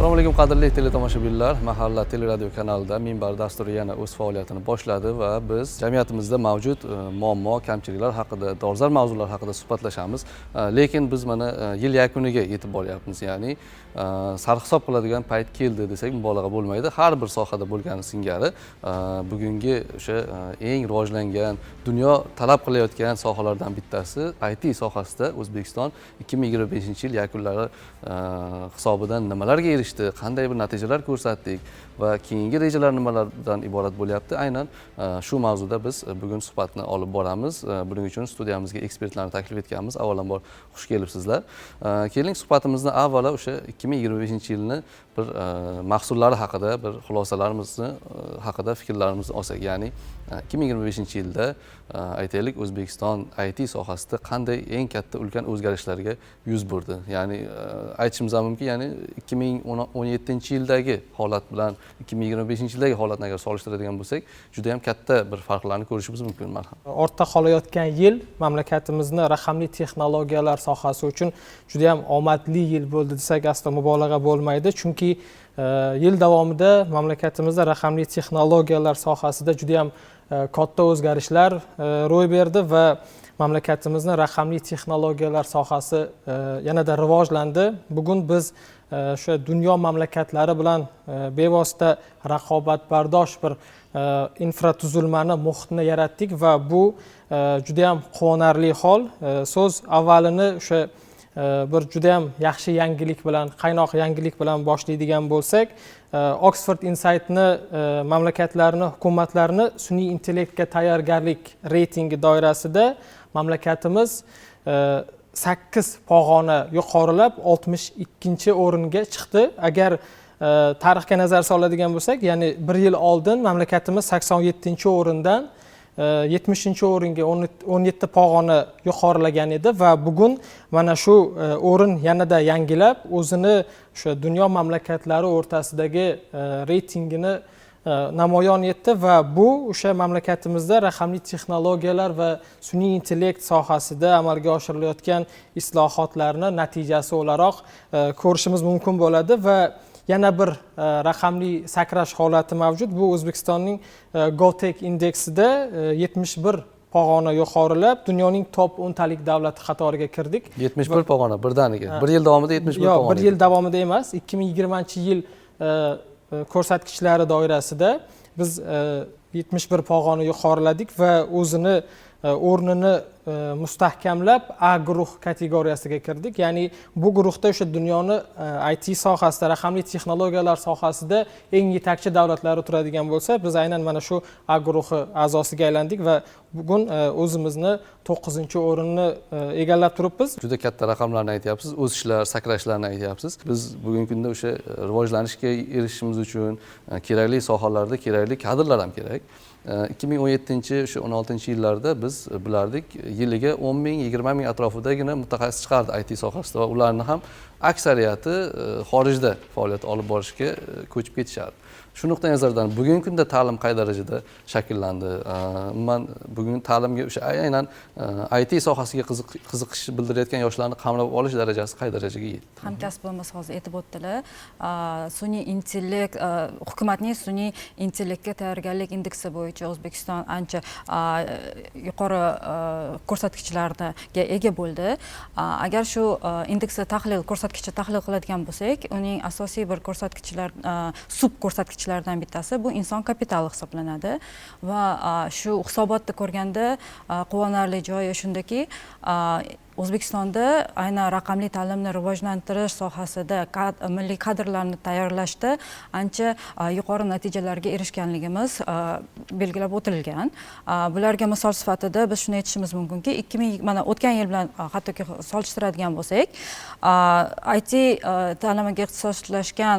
Assalomu alaykum qadrli teletomoshabinlar. Mahalla teleradio kanalida Minbar dasturi yana o'z faoliyatini boshladi va biz jamiyatimizda mavjud muammo, kamchiliklar haqida, dolzarb mavzular haqida suhbatlashamiz. Lekin biz mana yil yakuniga yetib boryapmiz. Ya'ni sarhisob qiladigan payt keldi desak mubolag'a bo'lmaydi. Har bir sohada bo'lgani singari bugungi o'sha eng rivojlangan, dunyo talab qilayotgan sohalardan bittasi IT sohasida O'zbekiston 2025-yil yakunlari hisobidan nimalarga erishdi, qanday bir natijalar ko'rsatdik va keyingi rejalar nimalardan iborat bo'lyapti. Aynan shu mavzuda biz bugun suhbatni olib boramiz. Buning uchun studiyamizga ekspertlarni taklif etganmiz. Avvalambor xush kelibsizlar. Keling suhbatimizni avvalo o'sha 2025-yilni bir mahsullari haqida, bir xulosalarimizni haqida fikrlarimizni olsak, ya'ni 2025-yilda aytaylik O'zbekiston IT sohasida qanday eng katta ulkan o'zgarishlarga yuz berdi. Ya'ni aytishimiz mumkin, ya'ni 2017-yildagi holat bilan 2025-yildagi holatni agar solishtiradigan bo'lsak, juda ham katta bir farqlarni ko'rishimiz mumkin. Ortda qolayotgan yil mamlakatimizni raqamli texnologiyalar sohasi uchun juda ham omadli yil bo'ldi desak aslo mubolag'a bo'lmaydi. Chunki yil davomida mamlakatimizda raqamli texnologiyalar sohasida juda ham katta o'zgarishlar ro'y berdi va mamlakatimizni raqamli texnologiyalar sohasi yanada rivojlandi. Bugun biz o'sha dunyo mamlakatlari bilan bevosita raqobatbardosh bir infratuzilmani, muhitni yaratdik va bu juda ham quvonarli hol. So'z avvalini o'sha bir juda ham yaxshi yangilik bilan, qaynoq yangilik bilan boshlaydigan bo'lsak, Oxford Insight'ni mamlakatlarni, hukumatlarni sun'iy intellektga tayyorgarlik reytingi doirasida mamlakatimiz 8 pog'ona yuqorilab 62-o'ringa chiqdi. Agar tarixga nazar soladigan bo'lsak, ya'ni bir yil oldin mamlakatimiz 87-o'rindan 70-o'ringa 17 pog'ona yuqorilagan edi va bugun mana shu o'rin yanada yangilab o'zini o'sha dunyo mamlakatlari o'rtasidagi reytingini namoyon etdi va bu o'sha mamlakatimizda raqamli texnologiyalar va sun'iy intellekt sohasida amalga oshirilayotgan islohotlarni natijasi o'laroq ko'rishimiz mumkin bo'ladi va yana bir raqamli sakrash holati mavjud. Bu O'zbekistonning GovTech indeksida 71 pog'ona yuqorilab, dunyoning top 10 talik davlati qatoriga kirdik. 71 pog'ona birdaniga. Bir yil davomida 71 pog'ona. Yo'q, bir yil davomida emas. 2020-yil ko'rsatkichlari doirasida biz 71 pog'ona yuqoriladik va o'zini o'rnini mustahkamlab A guruh kategoriyasiga kirdik. Ya'ni bu guruhda o'sha dunyoni IT sohasida, raqamli texnologiyalar sohasida eng yetakchi davlatlar turadigan bo'lsa, biz aynan mana shu A guruhi a'zosiga aylandik va bugun o'zimizni 9-o'rinni egallab turibmiz. Juda katta raqamlarni aytyapsiz, o'sishlar, sakrashlarni aytyapsiz. Biz bugungi kunda o'sha rivojlanishga erishishimiz uchun kerakli sohalarda kerakli kadrlar ham kerak. 2017-16-yillarda biz bilardik, yiliga 10 ming, 20 ming atrofidagina mutaxassis chiqardi IT sohasida va ularni ham aksariyati xorijda faoliyat olib borishga ko'chib ketishardi. Shu nuqtai nazardan bugungi kunda ta'lim qay darajada shakllandi? Umuman bugun ta'limga o'sha aynan IT sohasiga qiziqish bildirayotgan yoshlarni qamrab olish darajasi qay darajaga yetdi? Hamkasbimiz hozir aytib o'tdilar. Sun'iy intellekt, hukumatning sun'iy intellektga tayyorgarlik indeksi bo'yicha O'zbekiston ancha yuqori ko'rsatkichlarga ega bo'ldi. Agar shu indeksni ko'rsatkichni tahlil qiladigan bo'lsak, uning asosiy bir ko'rsatkichlar, sub ko'rsatkichlardan bittasi bu inson kapitali hisoblanadi va shu hisobotni ko'rganda quvonarli joyi shundaki, O'zbekistonda aynan raqamli ta'limni rivojlantirish sohasida milliy kadrlarni tayyorlashda ancha yuqori natijalarga erishganligimiz belgilab o'tilgan. Bularga misol sifatida biz shuni aytishimiz mumkinki, mana o'tgan yil bilan hattoki solishtiradigan bo'lsak, IT ta'limiga ixtisoslashgan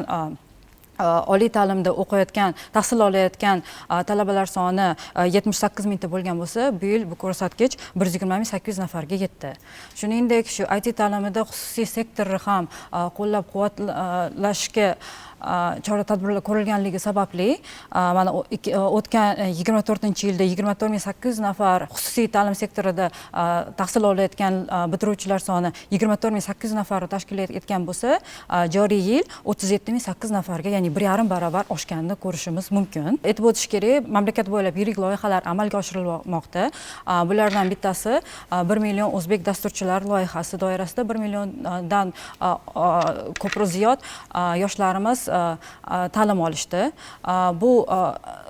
oliy ta'limda o'qiyotgan, tahsil olayotgan talabalar soni 78 mingta bo'lgan bo'lsa, bu yil bu ko'rsatkich 128 nafarga yetdi. Shuningdek, shu IT ta'limida xususiy sektorni ham qo'llab-quvvatlashga chora tadbirlar ko'rilganligi sababli mana o'tgan 24-yilda 24,800 nafar xususiy ta'lim sektorida tahsil olayotgan bitiruvchilar soni 24,800 nafarni tashkil etgan bo'lsa, joriy yil 37,800 nafarga, ya'ni 1,5 barobar oshganini ko'rishimiz mumkin. E'tibor etish kerak, mamlakat bo'ylab yirik loyihalar amalga oshirilmoqda. Bulardan bittasi 1 million o'zbek dasturchilar loyihasi doirasida 1 milliondan ko'proq ziyod yoshlarimiz ta'lim olishdi. Bu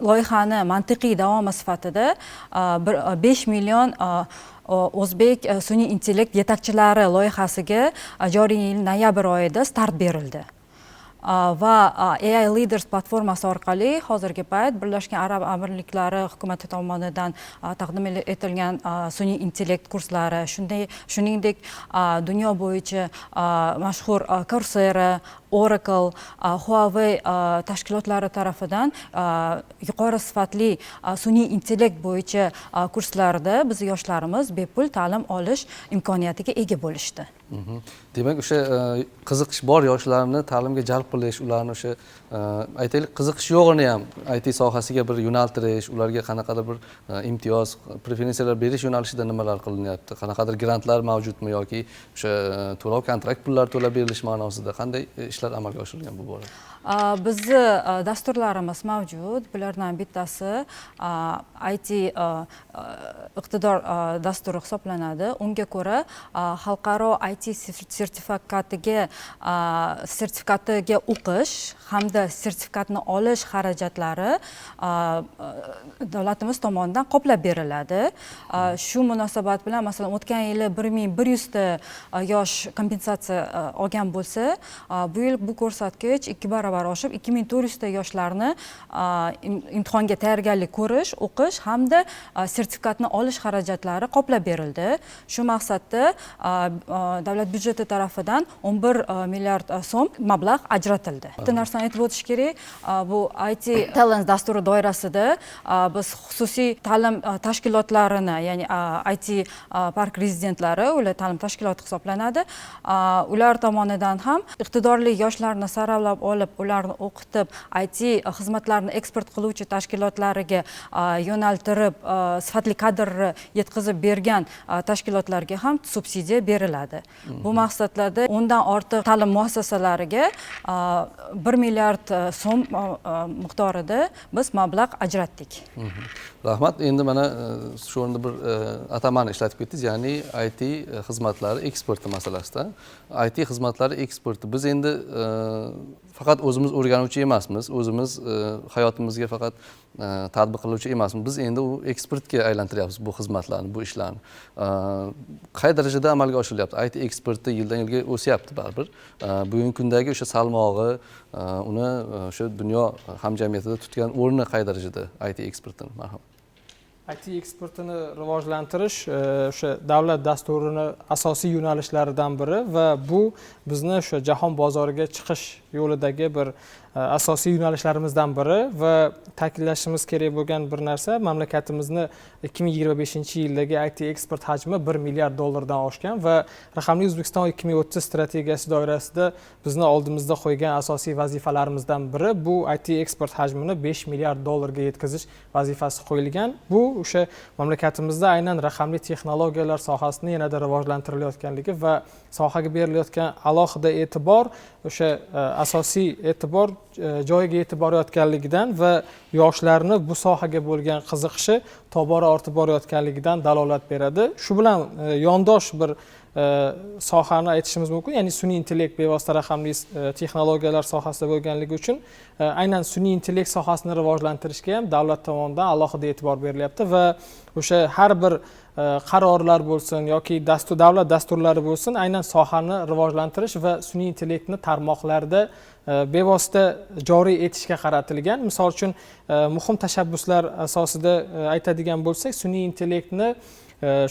loyihani mantiqiy davomi sifatida 5 million o'zbek sun'iy intellekt yetakchilari loyihasiga joriy yil noyabr oyida start berildi. Va AI Leaders platformasi orqali hozirgi payt Birlashgan Arab Amirliklari hukumati tomonidan taqdim etilgan sun'iy intellekt kurslari, shuningdek dunyo bo'yicha mashhur Coursera, Oracle, Huawei tashkilotlari tarafidan yuqori sifatli sun'iy intellekt bo'yicha kurslarda biz yoshlarimiz bepul ta'lim olish imkoniyatiga ega bo'lishdi. Demak, o'sha qiziqish bor yoshlarni ta'limga jalb qilish, ularni o'sha aytaylik qiziqish yo'g'ini ham IT sohasiga bir yo'naltirish, ularga qanaqadir bir imtiyoz, preferensiyalar berish yo'nalishida nimalar qilinyapti? Qanaqadir grantlar mavjudmi yoki o'sha to'lov kontrakt pullari to'lab berilish ma'nosida qanday ishlar amalga oshirilgan bu borada? Bizni dasturlarimiz mavjud. Bulardan bittasi IT iqtidor dasturi hisoblanadi. Unga ko'ra xalqaro IT sertifikatiga o'qish hamda sertifikatni olish xarajatlari davlatimiz tomonidan qoplab beriladi. Shu munosabat bilan masalan o'tgan yili 1100 ta yosh kompensatsiya olgan bo'lsa, bu yil bu ko'rsatkich 2 barobar oshib 2400 ta yoshlarni imtihonga tayyorgarlik ko'rish, o'qish hamda sertifikatni olish xarajatlari qoplab berildi. Shu maqsadda davlat byudjeti tarafidan 11 milliard so'm mablag' ajratildi. Bitta narsani aytib o'tish kerak, bu IT Talent dasturi doirasida biz xususiy ta'lim tashkilotlarini, ya'ni IT park rezidentlari, ular ta'lim tashkiloti hisoblanadi. Ular tomonidan ham iqtidorli yoshlarni saralab olib, ularni o'qitib, IT xizmatlarini eksport qiluvchi tashkilotlariga yo'naltirib, sifatli kadrni yetkazib bergan tashkilotlarga ham subsidiya beriladi. Bu maqsadlarda 10 dan ortiq ta'lim muassasalariga 1 milliard so'm miqdorida biz mablag' ajratdik. Rahmat. Endi mana shu o'rinda bir atamani ishlatib ketdingiz, ya'ni IT xizmatlari eksporti masalasida. IT xizmatlari eksporti biz endi faqat o'zimiz o'rganuvchi emasmiz, o'zimiz hayotimizga faqat tatbiq qiluvchi emasmiz. Biz endi u eksportga aylantiryapmiz bu xizmatlarni, bu ishlarni. Qay darajada amalga oshirilyapti? IT eksporti yildan yilga o'syapti baribir. Bugungi kundagi o'sha salmog'i, uni o'sha dunyo hamjamiyatida tutgan o'rni qay darajada IT eksportini? Marhamat. IT eksportini rivojlantirish o'sha davlat dasturini asosiy yo'nalishlaridan biri va bu bizni o'sha jahon bozoriga chiqish yo'lidagi bir asosiy yo'nalishlarimizdan biri va ta'kidlashimiz kerak bo'lgan bir narsa, mamlakatimizni 2025-yildagi IT eksport hajmi 1 milliard dollardan oshgan va Raqamli O'zbekiston 2030 strategiyasi doirasida bizni oldimizda qo'ygan asosiy vazifalarimizdan biri bu IT eksport hajmini 5 milliard dollarga yetkazish vazifasi qo'yilgan. Bu o'sha mamlakatimizda aynan raqamli texnologiyalar sohasini yanada rivojlantirilayotganligi va sohaga berilayotgan alohida e'tibor o'sha asosiy e'tibor joyiga yetib borayotganligidan va yoshlarni bu sohaga bo'lgan qiziqishi tobora ortib borayotganligidan dalolat beradi. Shu bilan yondosh bir sohani aytishimiz mumkin, ya'ni sun'iy intellekt bevosita raqamli texnologiyalar sohasida bo'lganligi uchun aynan sun'iy intellekt sohasini rivojlantirishga ham davlat tomonidan alohida e'tibor berilyapti va o'sha har bir qarorlar bo'lsin yoki davlat dasturlari bo'lsin, aynan sohani rivojlantirish va sun'iy intellektni tarmoqlarda bevosita joriy etishga qaratilgan. Misol uchun muhim tashabbuslar asosida aytadigan bo'lsak, sun'iy intellektni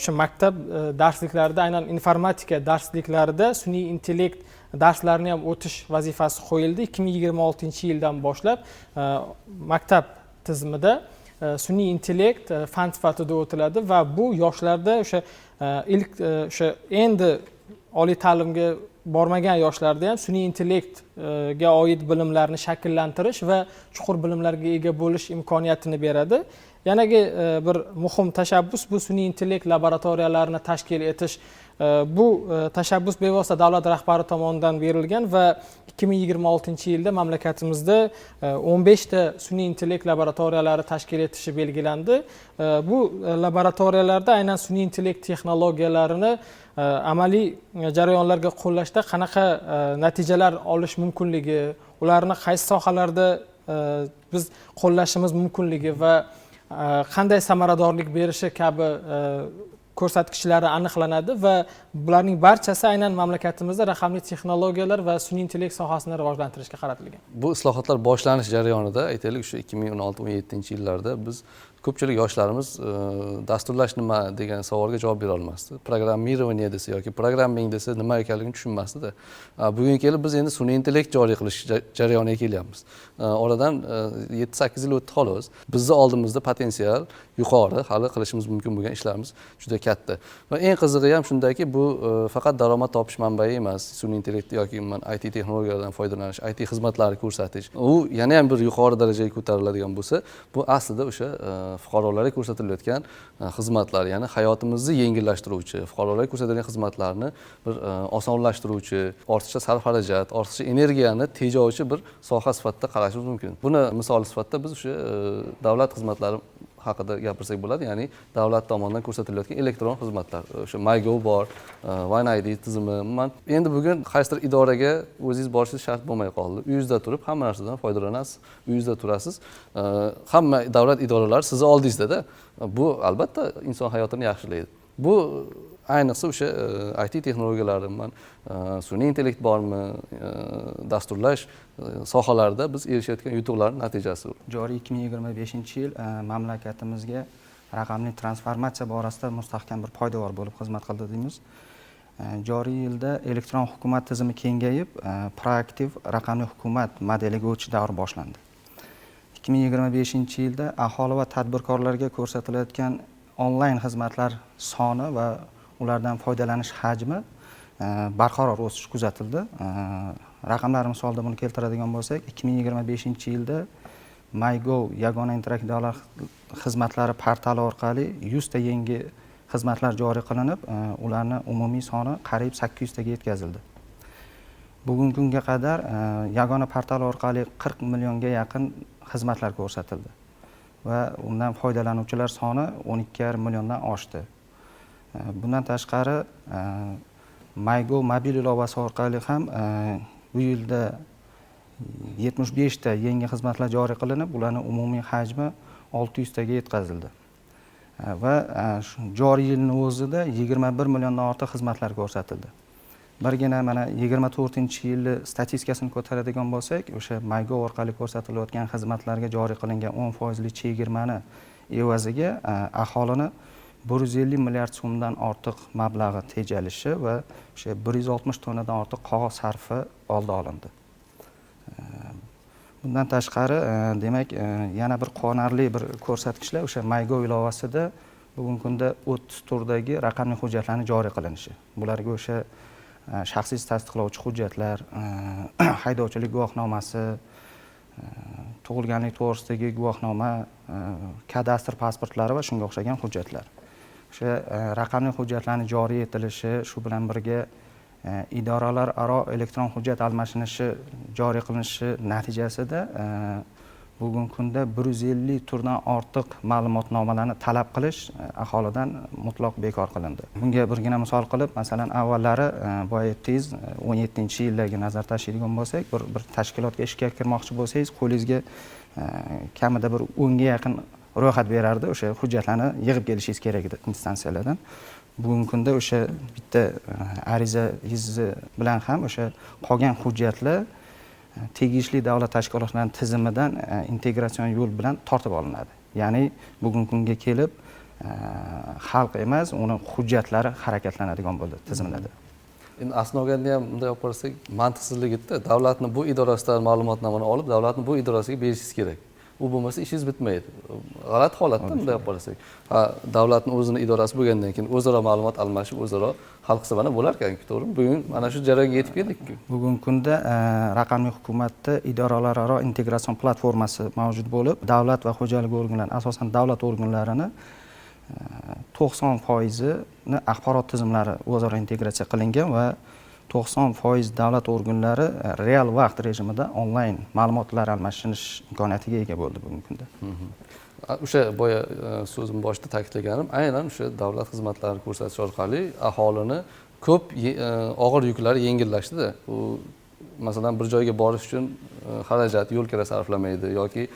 shu maktab darsliklarida, aynan informatika darsliklarida sun'iy intellekt darslarini ham o'tish vazifasi qo'yildi. 2026-yildan boshlab maktab tizimida sun'iy intellekt fan sifatida o'tiladi va bu yoshlarda o'sha ilk o'sha endi oliy ta'limga bormagan yoshlarda ham sun'iy intellekt ga oid bilimlarni shakllantirish va chuqur bilimlarga ega bo'lish imkoniyatini beradi. Yanagi bir muhim tashabbus bu sun'iy intellekt laboratoriyalarini tashkil etish. Bu tashabbus bevosita davlat rahbari tomonidan berilgan va 2026-yilda mamlakatimizda 15 ta sun'iy intellekt laboratoriyalari tashkil etishi belgilandi. Bu laboratoriyalarda aynan sun'iy intellekt texnologiyalarini amaliy jarayonlarga qo'llashda qanaqa natijalar olish mumkinligi, ularni qaysi sohalarda biz qo'llashimiz mumkinligi va qanday samaradorlik berishi kabi ko'rsatkichlari aniqlanadi va bularning barchasi aynan mamlakatimizda raqamli texnologiyalar va sun'iy intellekt sohasini rivojlantirishga qaratilgan. Bu islohotlar boshlanish jarayonida aytaylik shu 2016-17-yillarda biz ko'pchilik yoshlarimiz dasturlash nima degan savolga javob bera olmasdi. Programmirование desa yoki programming desa nima ekanligini tushunmasdi-da. Bugunga kelib biz endi sun'iy intellekt joriy qilish jarayoniga kelyapmiz. Oradan 7-8 yil o'tdi xolos. Bizni oldimizda potensial yuqori, hali qilishimiz mumkin bo'lgan ishlarimiz juda katta. Va eng qizig'i ham shundaki, bu faqat daromad topish manbai emas. Sun'iy intellekt yoki IT texnologiyalardan foydalanish, IT xizmatlari ko'rsatish. U yana ham bir yuqori darajaga ko'tariladigan bo'lsa, bu aslida o'sha fuqarolarga ko'rsatilayotgan xizmatlar, ya'ni hayotimizni yengillashtiruvchi, fuqarolarga ko'rsatilgan xizmatlarni bir osonlashtiruvchi, ortiqcha sarf-xarajat, ortiqcha energiyani tejovchi bir soha sifatida qarashimiz mumkin. Buni misol sifatida biz o'sha davlat xizmatlari haqida gapirsak bo'ladi, ya'ni davlat tomonidan ko'rsatilayotgan elektron xizmatlar. O'sha MyGov bor, OneID tizimi. Endi bugun qaysidir idoraga o'zingiz borishingiz shart bo'lmay qoldi. Uyingizda turib hamma narsadan foydalanasiz, uyingizda turasiz. Hamma davlat idoralari sizni oldingizda-da. Bu albatta inson hayotini yaxshilaydi. Bu ayniqsa o'sha IT texnologiyalari, sun'iy intellekt bormi, dasturlash sohalarida biz erishayotgan yutuqlarning natijasi. Joriy 2025-yil mamlakatimizga raqamli transformatsiya borasida mustahkam bir poydevor bo'lib xizmat qildi deymiz. Joriy yilda elektron hukumat tizimi kengayib, proaktiv raqamli hukumat modeliga o'tish davri boshlandi. 2025-yilda aholi va tadbirkorlarga ko'rsatilayotgan onlayn xizmatlar soni va ulardan foydalanish hajmi barqaror o'sish kuzatildi. Raqamlar misolida buni keltiradigan bo'lsak, 2025-yilda MyGov yagona interaktiv davlat xizmatlari portali orqali 100 ta yangi xizmatlar joriy qilinib, ularning umumiy soni qariyb 800 taga yetkazildi. Bugungi kunga qadar yagona portal orqali 40 millionga yaqin xizmatlar ko'rsatildi va undan foydalanuvchilar soni 12,5 milliondan oshdi. Bundan tashqari MyGov mobil ilovasi orqali ham bu yilda 75 ta yangi xizmatlar joriy qilinib, ularning umumiy hajmi 600 taga yetkazildi. Va joriy yilning o'zida 21 milliondan ortiq xizmatlar ko'rsatildi. Birgina mana 24-yilni statistikasini ko'taradigan bo'lsak, o'sha MyGov orqali ko'rsatilayotgan xizmatlarga joriy qilingan 10% chegirmani evaziga aholini 150 milliard so'mdan ortiq mablag'i tejalishi va o'sha 160 tonnadan ortiq qog'oz sarfi oldi olindi. Bundan tashqari, demak, yana bir quvonarli bir ko'rsatkichlar o'sha MyGov ilovasida bugungi kunda 30 turdagi raqamli hujjatlarni joriy qilinishi. Bularga o'sha shaxsiy tasdiqlovchi hujjatlar, haydovchilik guvohnomasi, tug'ilganlik to'g'risidagi guvohnoma, kadastr pasportlari va shunga o'xshagan hujjatlar. O'sha raqamli hujjatlarning joriy etilishi, shu bilan birga idoralararo elektron hujjat almashinishi joriy qilinishi natijasida bugungi kunda 150 turdan ortiq ma'lumotnomalarni talab qilish aholidan mutlaq bekor qilindi. Bunga birgina misol qilib, masalan, avvallari boya aytdingiz, 17-yillarga nazar tashlaydigan bo'lsak, bir tashkilotga ishga kirmoqchi bo'lsangiz, qo'lingizga kamida bir 10 ga yaqin ro'yxat berardi, o'sha hujjatlarni yig'ib kelishingiz kerak edi instansiyalardan. Bugungi kunda o'sha bitta arizangiz bilan ham o'sha qolgan hujjatlar tegishli davlat tashkilotlarining tizimidan integratsion yo'l bilan tortib olinadi. Ya'ni bugungi kunga kelib xalq emas, uni hujjatlari harakatlanadigan bo'ldi tizimlarda. Endi aslida ham bunday olib qarasak, mantiqsizligida davlatning bu idorasidan ma'lumotnomani olib, davlatning bu idorasiga berishingiz kerak. u bo'lmasa ishingiz bitmaydi. G'alati holatda bunday olib qarasak. Davlatning o'zini idorasi bo'lgandan keyin o'zaro ma'lumot almashib, o'zaro hal qilsa mana bo'lar ekan, to'g'rimi? Bugun mana shu jarayonga yetib keldik-ku. Bugungi kunda raqamli hukumatda idoralararo integratsion platformasi mavjud bo'lib, davlat va xo'jalik organlari, asosan davlat organlarini 90%ni axborot tizimlari o'zaro integratsiya qilingan va 90% davlat organlari real vaqt rejimida onlayn ma'lumotlar almashish imkoniyatiga ega bo'ldi bugungi kunda. O'sha boya so'zim boshida ta'kidlaganim, aynan o'sha davlat xizmatlarini ko'rsatish orqali aholini ko'p og'ir yuklari yengillashdi-da. U masalan bir joyga borish uchun xarajat, yo'l kira sarflamaydi yoki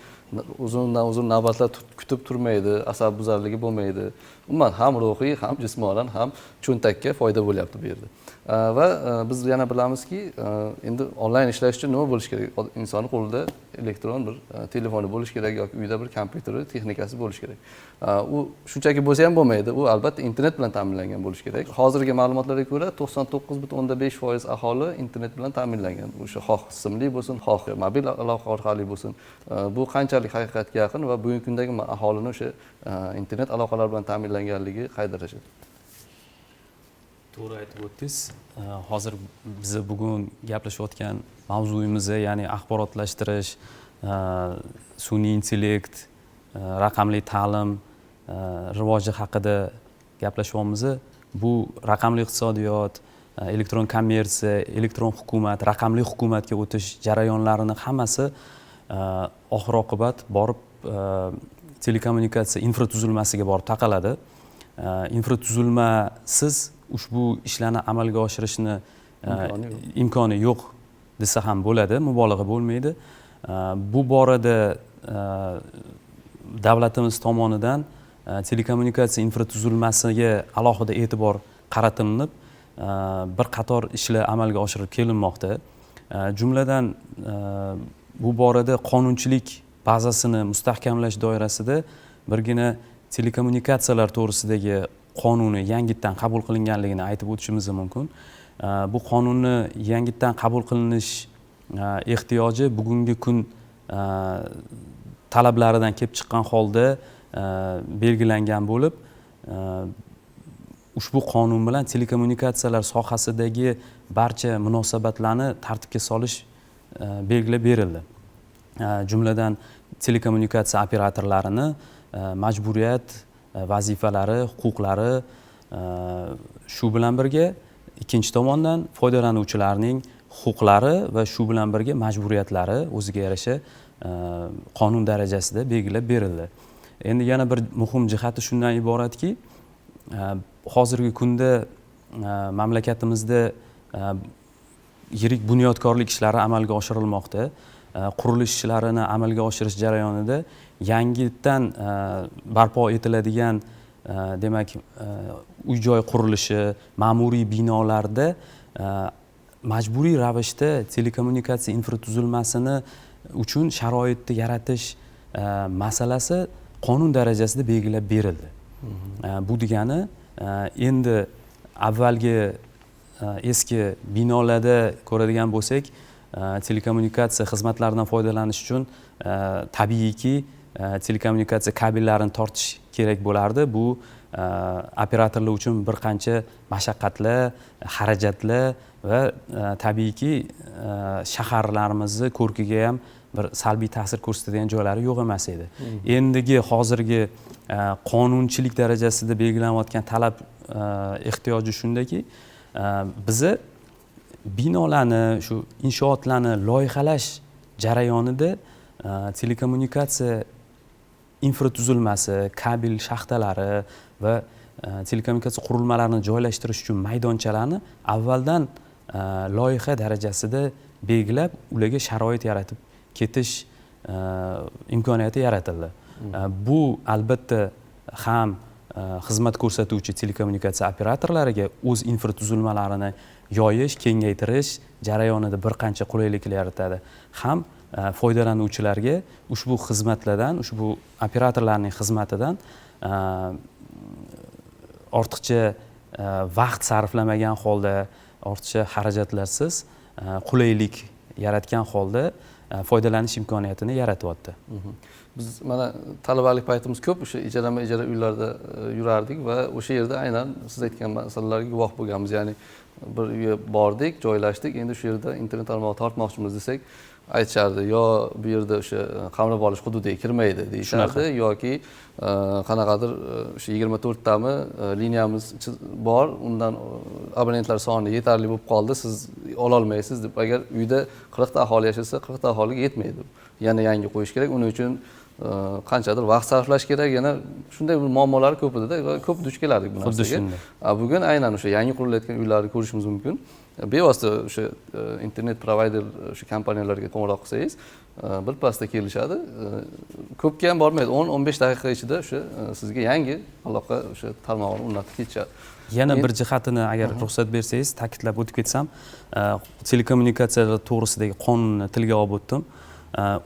uzun navbatlar kutib turmaydi, asabbuzarligi bo'lmaydi. Umuman ham ruhiy, ham jismonan, ham cho'ntakka foyda bo'lyapti bu yerda. Va biz yana bilamizki, endi onlayn ishlash uchun nima bo'lish kerak? Inson qo'lida elektron bir telefoni bo'lish kerak yoki uyda bir kompyuteri, texnikasi bo'lish kerak. U shunchaki bo'lsa ham bo'lmaydi. U albatta internet bilan ta'minlangan bo'lish kerak. Hozirgi ma'lumotlarga ko'ra 99.5% aholi internet bilan ta'minlangan. O'sha xoh simli bo'lsin, xoh mobil aloqa orqali bo'lsin. Bu qanchalik haqiqatga yaqin va bugungi kundagi aholini o'sha internet aloqalar bilan ta'minlanganligi qay darajada? To'g'ri aytib o'tdingiz. Hozir biz bugun gaplashayotgan mavzuyimiz, ya'ni axborotlashtirish, sun'iy intellekt, raqamli ta'lim rivoji haqida gaplashyapmiz. Bu raqamli iqtisodiyot, elektron kommersiya, elektron hukumat, raqamli hukumatga o'tish jarayonlarini hammasi oxir oqibat borib telekommunikatsiya infratuzilmasiga borib taqaladi. Infratuzilmasiz ushbu ishlarni amalga oshirishni imkoni yo'q desa ham bo'ladi, mubolag'a bo'lmaydi. Bu borada davlatimiz tomonidan telekommunikatsiya infratuzilmasiga alohida e'tibor qaratilib, bir qator ishlar amalga oshirib kelinmoqda. Jumladan bu borada qonunchilik bazasini mustahkamlash doirasida birgina telekommunikatsiyalar to'g'risidagi qonuni yangitdan qabul qilinganligini aytib o'tishimiz mumkin. Bu qonunni yangitdan qabul qilinish ehtiyoji bugungi kun talablaridan kelib chiqqan holda belgilangan bo'lib, ushbu qonun bilan telekommunikatsiyalar sohasidagi barcha munosabatlarni tartibga solish belgilab berildi. Jumladan telekommunikatsiya operatorlarini majburiyat, vazifalari, huquqlari, shu bilan birga ikkinchi tomondan foydalanuvchilarning huquqlari va shu bilan birga majburiyatlari o'ziga yarasha qonun darajasida belgilab berildi. Endi yana bir muhim jihati shundan iboratki, hozirgi kunda mamlakatimizda yirik bunyodkorlik ishlari amalga oshirilmoqda. Qurilish ishlarini amalga oshirish jarayonida yangitdan barpo etiladigan demak uy-joy qurilishi, ma'muriy binolarda majburiy ravishda telekommunikatsiya infratuzilmasini uchun sharoitni yaratish masalasi qonun darajasida belgilab berildi. Bu degani endi avvalgi eski binolarda ko'radigan bo'lsak, telekommunikatsiya xizmatlaridan foydalanish uchun tabiiyki telekommunikatsiya kabellarini tortish kerak bo'lardi. Bu operatorlar uchun bir qancha mashaqqatlar, xarajatlar va tabiiyki shaharlarimizni ko'rkiga ham bir salbiy ta'sir ko'rsatadigan joylari yo'q emas edi. Endigi hozirgi qonunchilik darajasida belgilanayotgan talab ehtiyoji shundaki, bizni binolarni, shu inshootlarni loyihalash jarayonida telekommunikatsiya infratuzilmasi, kabel shaxtalari va telekommunikatsiya qurilmalarini joylashtirish uchun maydonchalarni avvaldan loyiha darajasida belgilab, ularga sharoit yaratib ketish imkoniyati yaratildi. Bu albatta ham xizmat ko'rsatuvchi telekommunikatsiya operatorlariga o'z infratuzilmalarini yoyish, kengaytirish jarayonida bir qancha qulayliklar yaratadi. Ham foydalanuvchilarga ushbu xizmatlardan, ushbu operatorlarning xizmatidan ortiqcha vaqt sarflamagan holda, ortiqcha xarajatlarsiz qulaylik yaratgan holda foydalanish imkoniyatini yaratyapti. Biz mana talabalik paytimiz ko'p o'sha ijara uylarda yurardik va o'sha yerda aynan siz aytgan masalalarga guvoh bo'lganmiz. Ya'ni bir uyga bordik, joylashdik, endi shu yerda internet tarmog'i tortmoqchimiz desak, aytishardi yo bu yerda o'sha qamrab olish hududiga kirmaydi deyishardi yoki qanaqadir o'sha 24 tami liniyamiz bor, undan abonentlar soni yetarli bo'lib qoldi, siz ola olmaysiz deb. Agar uyda 40 ta aholi yashasa, 40 ta aholiga yetmaydi. Yana yangi qo'yish kerak. Uning uchun qanchadir vaqt sarflash kerak. Yana shunday bir muammolar ko'p edi-da, ko'p duch kelardik bu narsaga. Xuddi shunday. Bugun aynan o'sha yangi qurilayotgan uylarni ko'rishimiz mumkin. Bevosita o'sha internet provayder o'sha kompaniyalarga qo'ng'iroq qilsangiz, birpasda kelishadi. Ko'pga ham bormaydi. 10-15 daqiqa ichida o'sha sizga yangi aloqa o'sha tarmog'ini o'rnatib ketishadi. Yana bir jihatini agar ruxsat bersangiz ta'kidlab o'tib ketsam, telekommunikatsiyalar to'g'risidagi qonunni tilga olib o'tdim.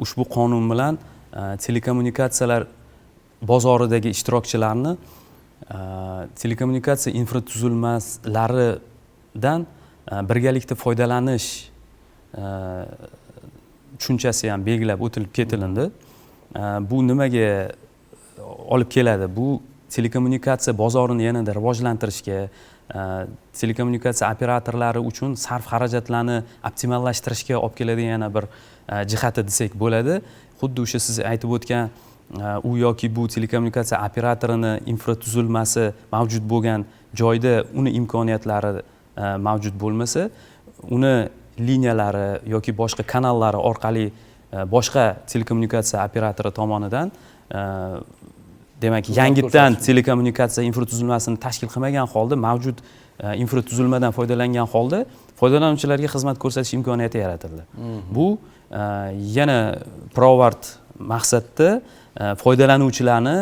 Ushbu qonun bilan telekommunikatsiyalar bozoridagi ishtirokchilarni telekommunikatsiya infratuzilmalaridan birgalikda foydalanish tushunchasi ham belgilab o'tilib ketilindi. Bu nimaga olib keladi? Bu telekommunikatsiya bozorini yanada rivojlantirishga, telekommunikatsiya operatorlari uchun sarf xarajatlarni optimallashtirishga olib keladigan yana bir jihati desak bo'ladi. Xuddi o'sha siz aytib o'tgan u yoki bu telekommunikatsiya operatorining infratuzilmasi mavjud bo'lgan joyda uni imkoniyatlari mavjud bo'lmasa, uni liniyalari yoki boshqa kanallari orqali boshqa telekommunikatsiya operatori tomonidan demak yangitdan telekommunikatsiya infratuzilmasini tashkil qilmagan holda mavjud infratuzilmadan foydalangan holda foydalanuvchilarga xizmat ko'rsatish imkoniyati yaratildi. Bu yana pirovard maqsadda foydalanuvchilarni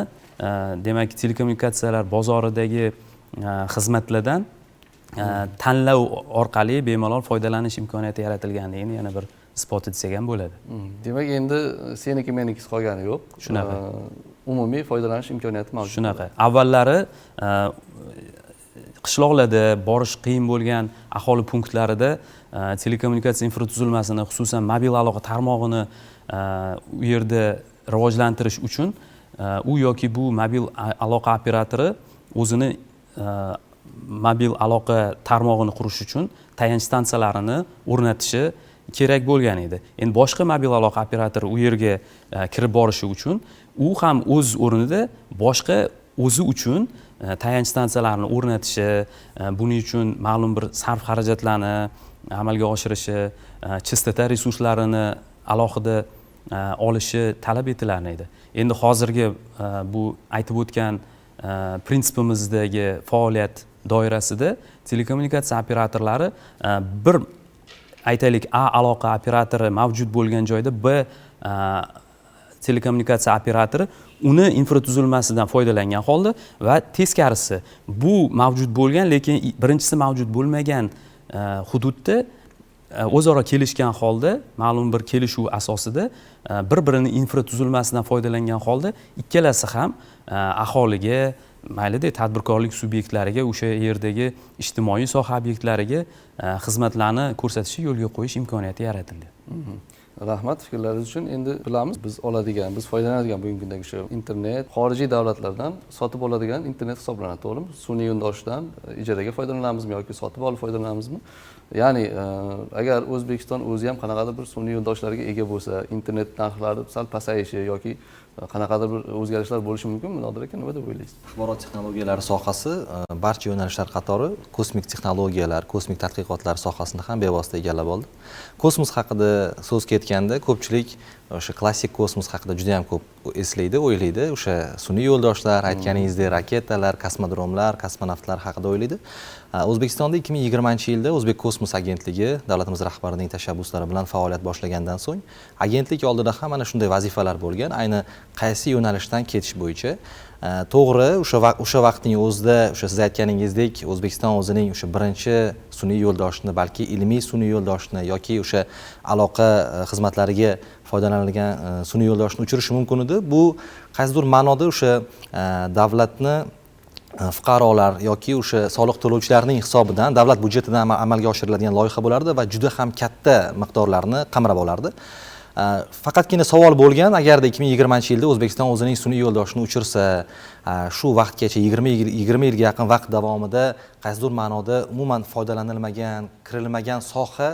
demak telekommunikatsiyalar bozoridagi xizmatlardan tanlov orqali bemalol foydalanish imkoniyati yaratilganligini yana bir isbot etsak ham bo'ladi. Demak, endi seniki menikisi qolgani yo'q. Shunaqa. Umumiy foydalanish imkoniyati mavjud. Shunaqa. Avvallari qishloqlarda borish qiyin bo'lgan aholi punktlarida telekommunikatsiya infratuzilmasini, xususan mobil aloqa tarmog'ini u yerda rivojlantirish uchun u yoki bu mobil aloqa operatori o'zini mobil aloqa tarmog'ini qurish uchun tayanch stansiyalarini o'rnatishi kerak bo'lgan edi. Endi boshqa mobil aloqa operatori u yerga kirib borishi uchun u ham o'z o'rnida boshqa o'zi uchun tayanch stansiyalarini o'rnatishi, buning uchun ma'lum bir sarf xarajatlarni amalga oshirishi, chistota resurslarini alohida olishi talab etilar edi. Endi hozirgi bu aytib o'tgan prinsipimizdagi faoliyat doirasida telekommunikatsiya operatorlari bir aytaylik A aloqa operatori mavjud bo'lgan joyda B telekommunikatsiya operatori uni infratuzilmasidan foydalangan holda va teskarisi bu mavjud bo'lgan lekin birinchisi mavjud bo'lmagan hududda o'zaro kelishgan holda ma'lum bir kelishuv asosida bir-birini infratuzilmasidan foydalangan holda ikkalasi ham aholiga, maylida tadbirkorlik subyektlariga, o'sha yerdagi ijtimoiy soha obyektlariga xizmatlarni ko'rsatishni yo'lga qo'yish imkoniyati yaratildi. Rahmat fikrlaringiz uchun. Endi bilamiz, biz oladigan, biz foydalanadigan bugungi kundagi shu internet xorijiy davlatlardan sotib oladigan internet hisoblanadi, to'g'rimi? Sun'iy yo'ldoshdan ijaraga foydalanamizmi yoki sotib olib foydalanamizmi? Ya'ni agar O'zbekiston o'zi ham qanaqadir bir sun'iy yo'ldoshlarga ega bo'lsa, internet narxlari sal pasayishi yoki qanaqadir bir o'zgarishlar bo'lishi mumkinmi? Nodir aka, nima deb o'ylaysiz? Axborot texnologiyalari sohasi barcha yo'nalishlar qatori kosmik texnologiyalar, kosmik tadqiqotlar sohasini ham bevosita egallab oldi. Kosmos haqida so'z ketganda ko'pchilik o'sha klassik kosmos haqida juda ham ko'p eslaydi, o'ylaydi. O'sha sun'iy yo'ldoshlar, aytganingizdek raketalar, kosmodromlar, kosmonavtlar haqida o'ylaydi. O'zbekistonda 2020-yilda O'zbek kosmos agentligi davlatimiz rahbarining tashabbuslari bilan faoliyat boshlagandan so'ng agentlik oldida ham mana shunday vazifalar bo'lgan. Ayni qaysi yo'nalishdan ketish bo'yicha to'g'ri o'sha vaqtning o'zida o'sha siz aytganingizdek O'zbekiston o'zining o'sha birinchi sun'iy yo'ldoshni, balki ilmiy sun'iy yo'ldoshni yoki o'sha aloqa xizmatlariga foydalanilgan sun'iy yo'ldoshni uchirishi mumkin edi. Bu qaysidir ma'noda o'sha davlatni fuqarolar yoki o'sha soliq to'lovchilarning hisobidan davlat byudjetidan amalga oshiriladigan loyiha bo'lardi va juda ham katta miqdorlarni qamrab olardi. Faqatgina savol bo'lgan, agarda 2020-yilda O'zbekiston o'zining sun'iy yo'ldoshini uchirsa, shu vaqtgacha 20 yilga yaqin vaqt davomida qaysidir ma'noda umuman foydalanilmagan, kirilmagan soha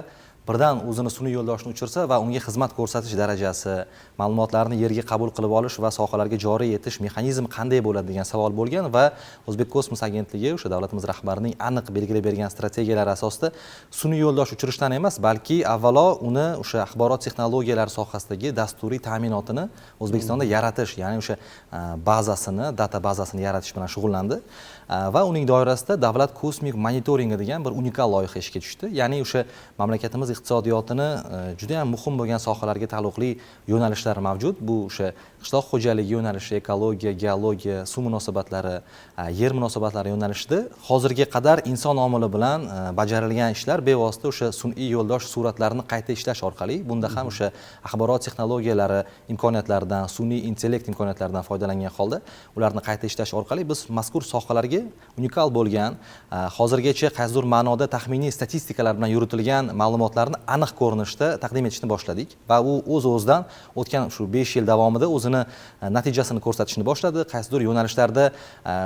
birdan o'zini sun'iy yo'ldoshini uchirsa va unga xizmat ko'rsatish darajasi, ma'lumotlarni yerga qabul qilib olish va sohalarga joriy etish mexanizmi qanday bo'ladi degan savol bo'lgan va O'zbek kosmos agentligi o'sha davlatimiz rahbarining aniq belgilab bergan strategiyalari asosida sun'iy yo'ldosh uchirishdan emas, balki avvalo uni o'sha axborot texnologiyalari sohasidagi dasturiy ta'minotini O'zbekistonda yaratish, ya'ni o'sha bazasini, data bazasini yaratish bilan shug'ullandi. Va uning doirasida davlat kosmik monitoringi degan bir unikal loyiha ishga tushdi. Ya'ni o'sha mamlakatimiz iqtisodiyotini juda ham muhim bo'lgan sohalarga taalluqli yo'nalishlar mavjud. Bu o'sha qishloq xo'jaligi yo'nalishi, ekologiya, geologiya, suv munosabatlari, yer munosabatlari yo'nalishida hozirga qadar inson omili bilan bajarilgan ishlar bevosita o'sha sun'iy yo'ldosh suratlarini qayta ishlash orqali, bunda ham o'sha axborot texnologiyalari imkoniyatlaridan, sun'iy intellekt imkoniyatlaridan foydalangan holda ularni qayta ishlash orqali biz mazkur sohalarga unikal bo'lgan, hozirgacha qaysidir ma'noda taxminiy statistikalar bilan yuritilgan ma'lumotlarni aniq ko'rinishda taqdim etishni boshladik va u o'z-o'zidan o'tgan shu 5 yil davomida o'zini natijasini ko'rsatishni boshladi. Qaysidir yo'nalishlarda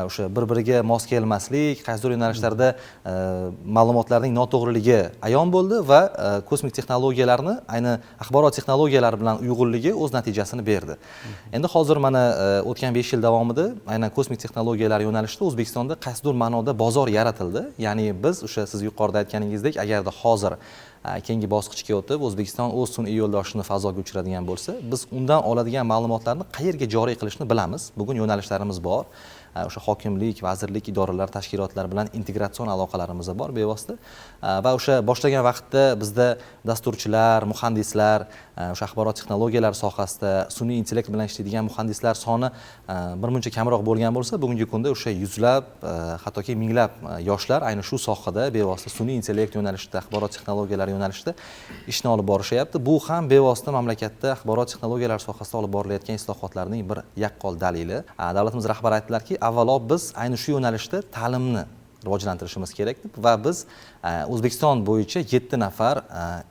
o'sha bir-biriga mos kelmaslik, qaysidir yo'nalishlarda ma'lumotlarning noto'g'riligi ayon bo'ldi va kosmik texnologiyalarni, ayni axborot texnologiyalari bilan uyg'unligi o'z natijasini berdi. Endi hozir mana o'tgan 5 yil davomida aynan kosmik texnologiyalar yo'nalishida O'zbekistonda qaysidir ma'noda bozor yaratildi. Ya'ni biz o'sha siz yuqorida aytganingizdek, agarda hozir keyingi bosqichga o'tib O'zbekiston o'z sun'iy yo'ldoshini fazoga uchiradigan bo'lsa, biz undan oladigan ma'lumotlarni qayerga joriy qilishni bilamiz. Bugun yo'nalishlarimiz bor. O'sha hokimlik, vazirlik, idoralar, tashkilotlar bilan integratsion aloqalarimiz bor bevosita. Va o'sha boshlagan vaqtda bizda dasturchilar, muhandislar, o'sha axborot texnologiyalari sohasida sun'iy intellekt bilan ishlaydigan muhandislar soni birmuncha kamroq bo'lgan bo'lsa, bugungi kunda o'sha yuzlab, hattoki minglab yoshlar ayni shu sohada bevosita sun'iy intellekt yo'nalishida, axborot texnologiyalari yo'nalishida ishni olib borishyapti. Bu ham bevosita mamlakatda axborot texnologiyalari sohasida olib borilayotgan islohotlarning bir yaqqol dalili. Davlatimiz rahbari aytdilarki, avvalo biz ayni shu yo'nalishda ta'limni rivojlantirishimiz kerak va biz O'zbekiston bo'yicha 7 nafar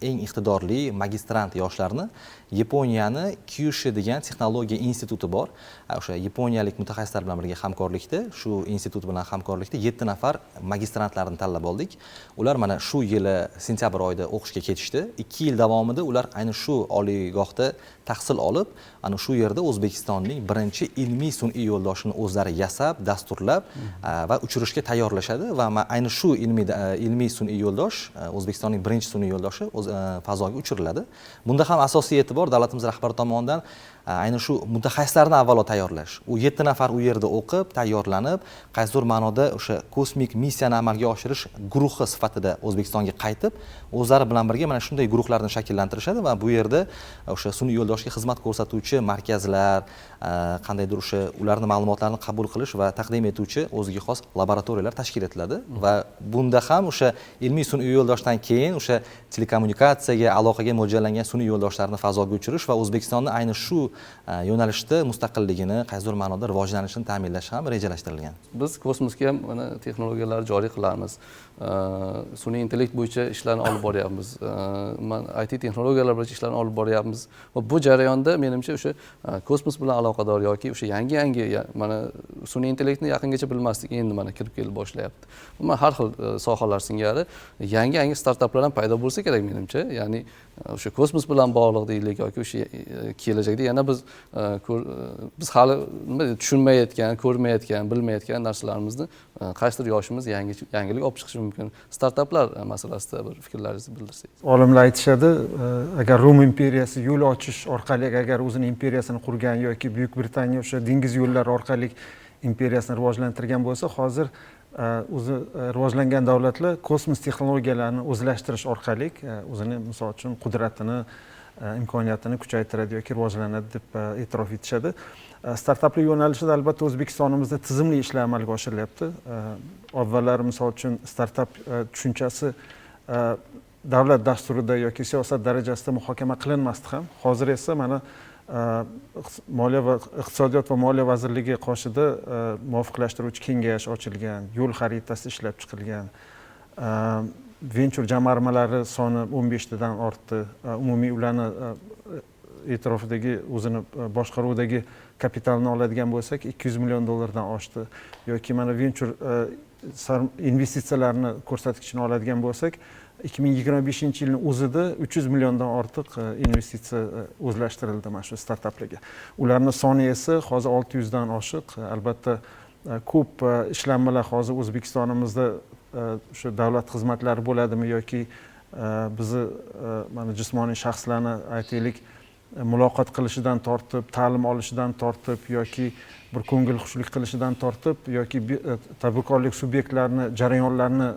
eng iqtidorli magistrant yoshlarni Yaponiyani Kyushu degan texnologiya instituti bor. O'sha yaponiyalik mutaxassislar bilan birga hamkorlikda, shu institut bilan hamkorlikda 7 nafar magistrantlarni tanlab oldik. Ular mana shu yili sentyabr oyida o'qishga ketishdi. 2 yil davomida ular ayni shu oliygohda tahsil olib, ana shu yerda O'zbekistonning birinchi ilmiy sun'iy yo'ldoshini o'zlari yasab, dasturlab va uchirishga tayyorlashadi va ayni shu ilmiy sun'iy yo'ldosh O'zbekistonning birinchi sun'iy yo'ldoshi fazoga uchiriladi. Bunda ham asosiy e'tibor davlatimiz rahbari tomonidan ayni shu mutaxassislarni avvalo tayyorlash. U 7 nafar u yerda o'qib, tayyorlanib, qaysidir ma'noda o'sha kosmik missiyani amalga oshirish guruhi sifatida O'zbekistonga qaytib, o'zlari bilan birga mana shunday guruhlarni shakllantirishadi va bu yerda o'sha sun'iy yo'ldoshga xizmat ko'rsatuvchi markazlar, qandaydir o'sha ularning ma'lumotlarini qabul qilish va taqdim etuvchi o'ziga xos laboratoriyalar tashkil etiladi va bunda ham o'sha ilmiy sun'iy yo'ldoshdan keyin o'sha telekommunikatsiyaga, aloqaga mo'ljallangan sun'iy yo'ldoshlarni fazoga uchirish va O'zbekistonni ayni shu yo'nalishda mustaqilligini, qaysidir ma'noda rivojlanishini ta'minlash ham rejalashtirilgan. Biz kosmosga ham mana texnologiyalarni joriy qilamiz. Sun'iy intellekt bo'yicha ishlarni olib boryapmiz. IT texnologiyalar bo'yicha ishlarni olib boryapmiz. Va bu jarayonda menimcha o'sha kosmos bilan aloqador yoki o'sha yangi mana sun'iy intellektni yaqingacha bilmasdik, endi mana kirib kelib boshlayapti. Mana har xil sohalar singari yangi startaplar ham paydo bo'lsa kerak menimcha. Ya'ni o'sha kosmos bilan bog'liq deylik yoki o'sha kelajakda yana biz hali tushunmayotgan, ko'rmayotgan, bilmayotgan narsalarimizni qaysidir yoshimiz yangilik olib chiqishi mumkin. Startaplar masalasida bir fikrlaringizni bildirsangiz. Olimlar aytishadi, agar Rum imperiyasi yo'l ochish orqali agar o'zining imperiyasini qurgan yoki Buyuk Britaniya o'sha dengiz yo'llari orqali imperiyasini rivojlantirgan bo'lsa, hozir o'zi rivojlangan davlatlar kosmos texnologiyalarini o'zlashtirish orqali o'zini misol uchun qudratini, imkoniyatini kuchaytiradi yoki rivojlanadi deb e'tirof etishadi. Startaplar yo'nalishida albatta O'zbekistonimizda tizimli ishlar amalga oshirilyapti. Avvallari misol uchun startap tushunchasi davlat dasturida yoki siyosat darajasida muhokama qilinmasdi ham. Hozir esa mana Moliya va iqtisodiyot va moliya vazirligi qoshida muvofiqlashtiruvchi kengash ochilgan, yo'l xaritasi ishlab chiqilgan, venture jamg'armalari soni 15 tadan ortdi. Umumiy ularni e'tirofidagi o'zini boshqaruvidagi kapitalni oladigan bo'lsak 200 million dollardan oshdi yoki mana venture investitsiyalarni ko'rsatkichini oladigan bo'lsak 2025-yilning o'zida 300 milliondan ortiq investitsiya o'zlashtirildi mana shu startaplarga. Ularning soni esa hozir 600 dan oshiq. Albatta ko'p ishlanmalar hozir O'zbekistonimizda shu davlat xizmatlari bo'ladimi yoki bizni mana jismoniy shaxslarni aytaylik muloqot qilishidan tortib, ta'lim olishidan tortib yoki bir ko'ngil xushlik qilishidan tortib yoki tadbirkorlik subyektlarini jarayonlarini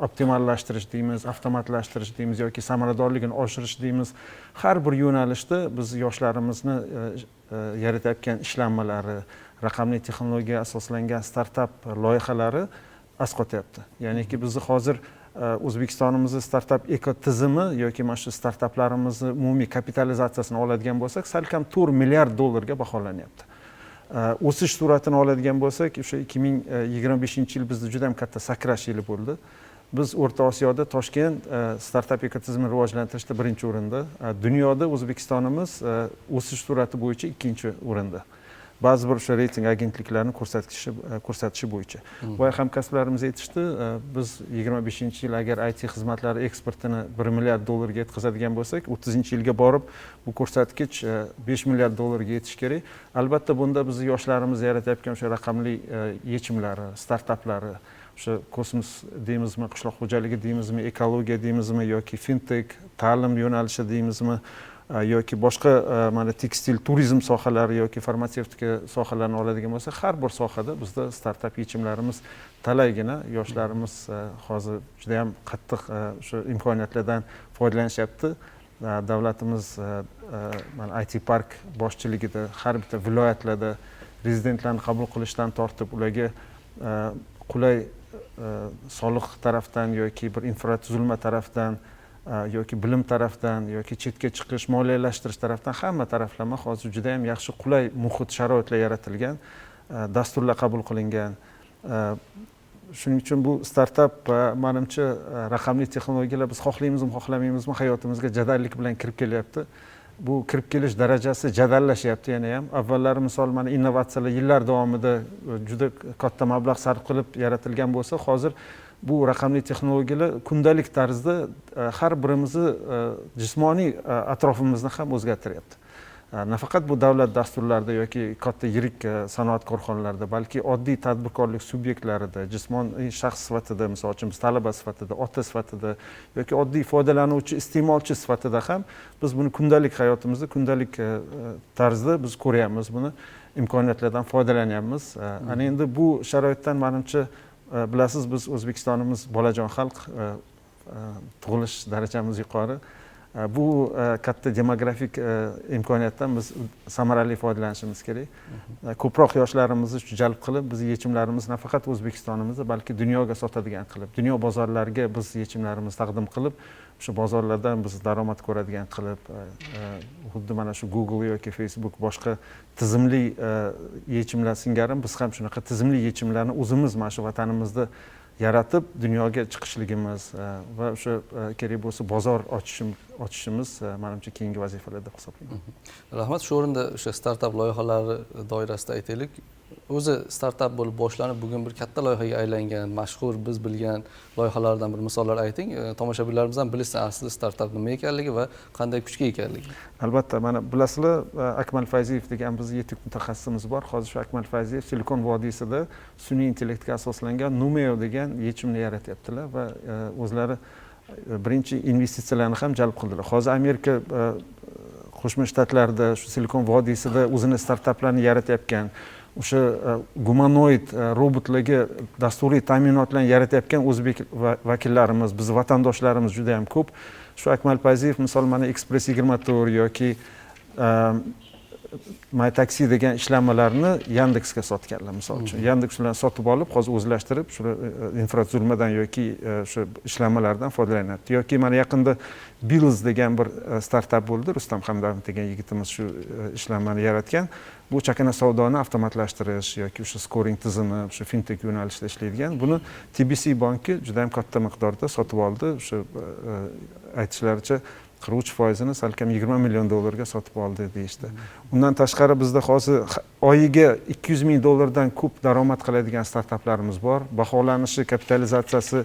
optimallashtirish deymiz, avtomatlashtirish deymiz yoki samaradorligini oshirish deymiz. Har bir yo'nalishda biz yoshlarimizni yaratayotgan ishlanmalari, raqamli texnologiyaga asoslangan startap loyihalari asqotyapti. Ya'niki bizni hozir O'zbekistonimizning startap ekotizimi yoki mana shu startaplarimizni umumiy kapitalizatsiyasini oladigan bo'lsak, salkam 4 milliard dollarga baholanyapti. O'sish sur'atini oladigan bo'lsak, o'sha 2025-yil bizda juda ham katta sakrash yili bo'ldi. Biz O'rta Osiyoda Toshkent startap ekotizimini rivojlantirishda birinchi o'rinda, dunyoda O'zbekistonimiz o'sish sur'ati bo'yicha ikkinchi o'rinda. Ba'zi bir o'sha reyting agentliklarining ko'rsatishi bo'yicha. Boya hamkasblarimiz aytishdi, biz 25-yil agar IT xizmatlari eksportini 1 milliard dollarga yetkazadigan bo'lsak, 30-yilga borib bu ko'rsatkich 5 milliard dollarga yetish kerak. Albatta bunda biz yoshlarimiz yaratayotgan o'sha raqamli yechimlari, startaplari, o'sha kosmos deymizmi, qishloq xo'jaligi deymizmi, ekologiya deymizmi yoki fintech, ta'lim yo'nalishi deymizmi yoki boshqa mana tekstil, turizm sohalari yoki farmatsevtika sohalarini oladigan bo'lsa, har bir sohada bizda startap yechimlarimiz talaygina, yoshlarimiz hozir juda ham qattiq shu imkoniyatlardan foydalanishyapti. Davlatimiz mana IT park boshchiligida har bitta viloyatlarda rezidentlarni qabul qilishdan tortib, ularga qulay soliq tarafdan yoki bir infratuzilma tarafdan yoki bilim tarafdan yoki chetga chiqish, moliyalashtirish tarafdan hamma taraflama hozir juda ham yaxshi qulay muhit, sharoitlar yaratilgan, dasturlar qabul qilingan. Shuning uchun bu startap menimcha raqamli texnologiyalar biz xohlaymizmi, xohlamaymizmi hayotimizga jadallik bilan kirib kelyapti. Bu kirib kelish darajasi jadallashyapti yana ham. Avvallari misol mana innovatsiyalar yillar davomida juda katta mablag' sarf qilib yaratilgan bo'lsa, hozir bu raqamli texnologiyalar kundalik tarzda har birimizni jismoniy atrofimizni ham o'zgartiryapti. Nafaqat bu davlat dasturlarida yoki katta yirik sanoat korxonalarida, balki oddiy tadbirkorlik subyektlarida, jismoniy shaxs sifatida, misol uchun biz talaba sifatida, ota sifatida yoki oddiy foydalanuvchi, iste'molchi sifatida ham biz buni kundalik hayotimizda, kundalik tarzda biz ko'ryapmiz, buni imkoniyatlardan foydalanyapmiz. Ana endi bu sharoitdan menimcha bilasiz, biz O'zbekistonimiz bolajon xalq, tug'ilish darajamiz yuqori. Bu katta demografik imkoniyatdan biz samarali foydalanishimiz kerak. Ko'proq yoshlarimizni jalb qilib, biz yechimlarimiz nafaqat O'zbekistonimizda, balki dunyoga sotadigan qilib, dunyo bozorlariga biz yechimlarimizni taqdim qilib, o'sha bozorlardan biz daromad ko'radigan qilib, xuddi mana shu Google yoki Facebook boshqa tizimli yechimlar singari biz ham shunaqa tizimli yechimlarni o'zimiz mana shu vatanimizda yaratib dunyoga chiqishligimiz va o'sha kerak bo'lsa bozor ochishimiz menimcha keyingi vazifalar deb hisoblayman. Rahmat. Shu o'rinda o'sha startap loyihalari doirasida aytaylik. O'zi startap bo'lib boshlanib bugun bir katta loyihaga aylangan, mashhur, biz bilgan loyihalardan bir misollar ayting. Tomoshabinlarimiz ham bilsin aslida startap nima ekanligi va qanday kuchga ekanligi. Albatta, mana bilasizlar, Akmal Fayziyev degan bizning yetuk mutaxassisimiz bor. Hozir shu Akmal Fayziyev Silikon vodiysida sun'iy intellektga asoslangan Numeo degan yechimni yaratyaptilar va o'zlari birinchi investitsiyalarni ham jalb qildilar. Hozir Amerika Qo'shma Shtatlarda shu Silikon vodiysida o'zini startaplarni yaratayotgan, o'sha gumanoid robotlarga dasturiy ta'minotlarni yaratayotgan o'zbek vakillarimiz, biz vatandoshlarimiz juda ham ko'p. Shu Akmal Fayziyev misol mana Express 24 yoki MyTaxi degan ishlanmalarni Yandexga sotganlar misol uchun. Yandex ularni sotib olib, hozir o'zlashtirib, shu infratuzilmadan yoki shu ishlanmalardan foydalanyapti. Yoki mana yaqinda Bills degan bir startap bo'ldi. Rustam Hamdamov degan yigitimiz shu ishlanmani yaratgan. Bu chakana savdoni avtomatlashtirish yoki o'sha scoring tizimi, o'sha fintech yo'nalishida ishlaydigan. Buni TBC banki juda ham katta miqdorda sotib oldi. O'sha aytishlaricha 43%ni salkam 20 million dollarga sotib oldi deyishdi. Undan tashqari bizda hozir oyiga 200 ming dollardan ko'p daromad qiladigan startaplarimiz bor. Baholanishi, kapitalizatsiyasi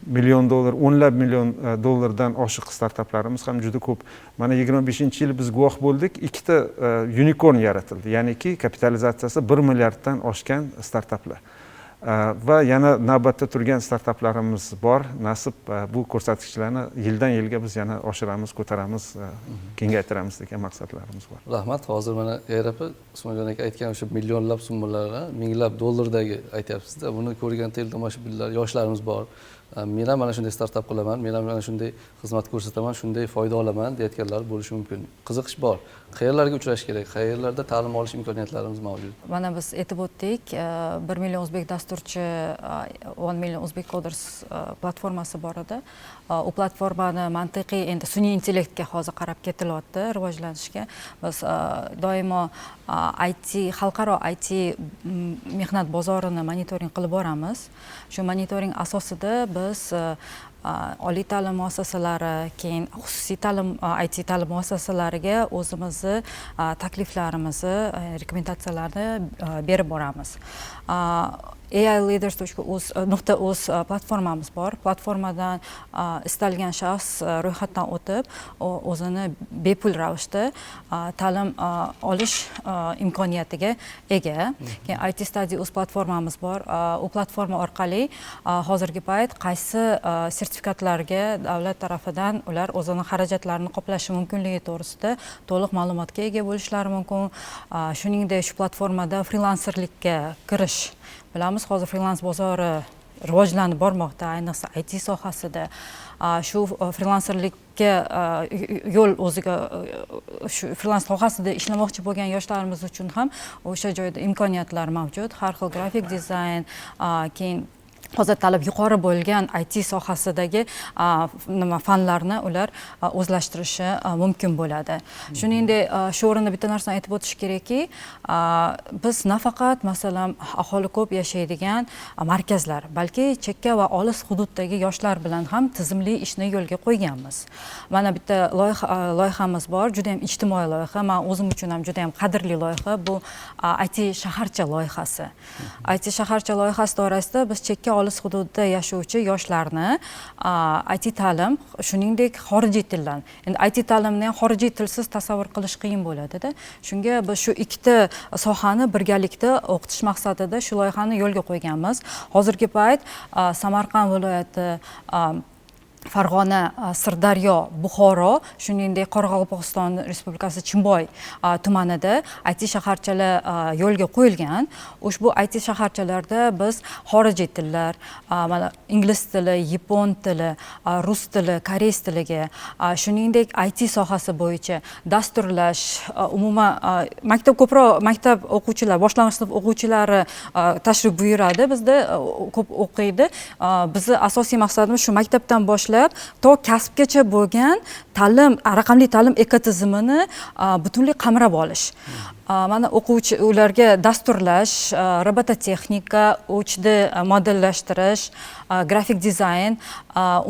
million dollar, o'nlab million dollardan oshiq startaplarimiz ham juda ko'p. Mana 25-yil biz guvoh bo'ldik, ikkita unicorn yaratildi. Ya'niki kapitalizatsiyasi 1 milliarddan oshgan startaplar. Va yana navbatda turgan startaplarimiz bor. Nasib bu ko'rsatkichlarni yildan yilga biz yana oshiramiz, ko'taramiz, kengaytiramiz degan maqsadlarimiz bor. Rahmat. Hozir mana ERP Usmonjon aka aytgan o'sha millionlab summalarga, minglab dollardagi aytyapsiz-da, buni ko'rgan teletomoshabinlar, yoshlarimiz bor. Men ham mana shunday startap qilaman, men ham mana shunday xizmat ko'rsataman, shunday foyda olaman deyotganlar bo'lishi mumkin. Qiziqish bor. Qayerlarga uchrash kerak? Qayerlarda ta'lim olish imkoniyatlarimiz mavjud? Mana biz aytib o'tdik, 1 million o'zbek dasturchi, 1 million o'zbek coders platformasi bor edi. U platformani mantiqiy endi sun'iy intellektga hozir qarab ketilyapti rivojlanishga. Biz doimo IT, xalqaro IT mehnat bozorini monitoring qilib boramiz. Shu monitoring asosida biz oliy ta'lim muassasalari, keyin xususiy ta'lim IT ta'lim muassasalariga o'zimizni takliflarimizni, rekomendatsiyalarni berib boramiz. AIleaders.uz platformamiz bor. Platformadan istalgan shaxs ro'yxatdan o'tib, o'zini bepul ravishda ta'lim olish imkoniyatiga ega. Keyin IT Study o'z platformamiz bor. U platforma orqali hozirgi payt qaysi sertifikatlarga davlat tarafidan ular o'zini xarajatlarini qoplashi mumkinligi to'g'risida to'liq ma'lumotga ega bo'lishlari mumkin. Shuningdek, shu platformada frilanserlikka kirish, bilamiz, hozir frilans bozori rivojlanib bormoqda, ayniqsa IT sohasida. Shu frilanserlikka yo'l o'ziga shu frilans sohasida ishlamoqchi bo'lgan yoshlarimiz uchun ham o'sha joyda imkoniyatlar mavjud. Har xil grafik dizayn, keyin hozir talab yuqori bo'lgan IT sohasidagi fanlarni ular o'zlashtirishi mumkin bo'ladi. Shuningdek, shu o'rinda bitta narsani aytib o'tish kerakki, biz nafaqat masalan aholi ko'p yashaydigan markazlar, balki chekka va olis hududdagi yoshlar bilan ham tizimli ishni yo'lga qo'yganmiz. Mana bitta loyihamiz bor, juda ham ijtimoiy loyiha, men o'zim uchun ham juda ham qadrli loyiha. Bu IT shaharcha loyihasi. IT shaharcha loyihasi doirasida biz chekka olis hududda yashovchi yoshlarni IT ta'lim, shuningdek xorijiy tildan. Endi IT ta'limni ham xorijiy tilsiz tasavvur qilish qiyin bo'ladi-da. Shunga biz shu ikkita sohani birgalikda o'qitish maqsadida shu loyihani yo'lga qo'yganmiz. Hozirgi payt Samarqand viloyati, Farg'ona, Sirdaryo, Buxoro, shuningdek Qoraqalpog'iston Respublikasi Chimboy tumanida IT shaharchalar yo'lga qo'yilgan. Ushbu IT shaharchalarda biz xorijiy tillar, mana ingliz tili, yapon tili, rus tili, koreys tiliga, shuningdek IT sohasi bo'yicha dasturlash, umuman maktab o'quvchilar, boshlang'ich sinf o'quvchilari tashrif buyuradi, bizda ko'p o'qiydi. Bizni asosiy maqsadimiz shu maktabdan boshlab to kasbgacha bo'lgan ta'lim, raqamli ta'lim ekotizimini butunlay qamrab olish. Mana o'quvchi ularga dasturlash, robototexnika, 3D modellashtirish, grafik dizayn,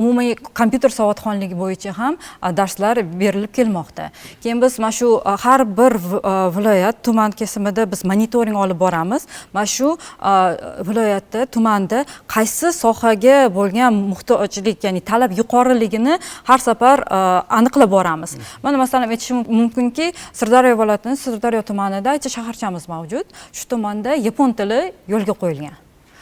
umumiy kompyuter savodxonligi bo'yicha ham darslar berilib kelmoqda. Keyin biz mana shu har bir viloyat, tuman kesimida biz monitoring olib boramiz. Mana shu viloyatda, tumanda qaysi sohaga bo'lgan muhtojlik, ya'ni talab yuqoriligini har safar aniqlab boramiz. Mana masalan aytishim mumkinki, Sirdaryo viloyatining Sirdaryo tumanida IT shaharchamiz mavjud. Shu tumanda yapon tili yo'lga qo'yilgan.